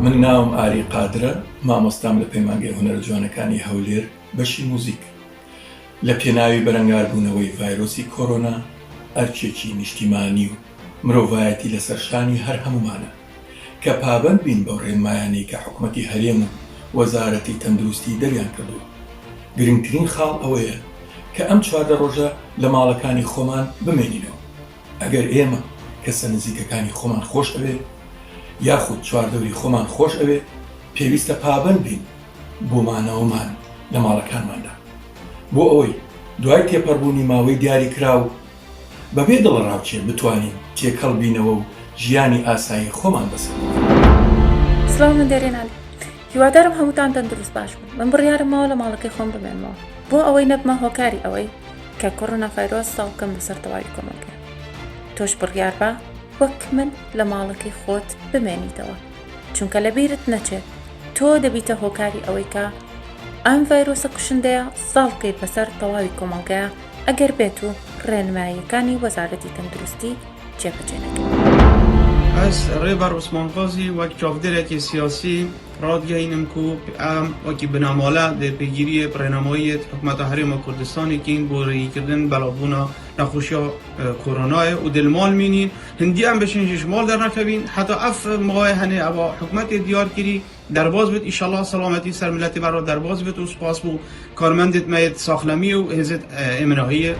من ناوم ئاری قادرە، مامۆستام لە پەیمانگەی هونەرە جوانەکانی هەولێر بەشی موزیک. لە پێناوی بەرەنگاربوونەوەی ڤایرۆسی کۆرۆنا ئەرکێکی نیشتیمانی و مرۆڤایەتی لەسەرشانی هەر هەمومانە کە پابەند بین بەو ڕێنمایانەی کە حکومەتی هەرێم و وەزارەتی تەندروستی دەریان کردووە. گرنگترین خاڵ ئەوەیە کە ئەم 14 ڕۆژە لە ماڵەکانی خۆمان بمێنینەوە. ئەگەر ئێمە کەسە نزیکەکانی خۆمان خۆش ئەوێ یاخود چواردەوری خۆمان خۆش ئەوێ، پێویستە پابەند بین بۆ مانەوەمان لە ماڵەکانماندا، بۆ ئەوەی دوای تێپەڕبوونی ماوەی دیاری کراو بەبێ دڵڕاوچێ بتوانین تێکەڵ بینەوە و ژیانی ئاسایی خۆمان بەسەر. سڵاو، من دەرێنانی هیوادارم هەمووتان تەندروست باش بن. من بڕیارمەوە لە ماڵەکەی خۆم بمێنمەوە بۆ ئەوەی نەبمە هۆکاری ئەوەی کە کۆڕۆنا ڤایرۆس ساڵکەم بەسەر تەواوی کۆمەلگا. تۆش بڕیار بە وەک من لە ماڵەکەی خۆت بمێنیتەوە، چونکە لەبیرت نەچێت تۆ دەبیتە هۆکاری ئەوەی کە ئەم ڤایرۆسە کوشندەیە ساڵکەیت بەسەر تەواوی کۆمەلگایە ئەگەر بێت و ڕێنماییەکانی وەزارەتی تەندروستی جێبەجێ نەکەن. از ڕێبەر عوسمان قازی وەک چاودێرێکی سیاسی ڕادگەینم کو ئەم وەکی بنامالە دەرپێگیریە ڕێنماییەت حکومەتە هەرێمە کوردستانێکین بۆ ڕێگیکردن بەڵاوبوونا نەخۆشیە کۆرۆنایە و دڵمال مینین هەندی ئەم بەشێنجیش ماڵ دەرنەکەوین حتا ئەف ماوەیە هەنێ ئەوە حکومەتی دیارکردی دەرباز بێت ئیشەڵڵا سەلامەتی سەر ملەتی بەڕا دەرباز بێت و سوپاس بوو کارمەندت مەیت ساخلەمی و هێزت ئێمناهیە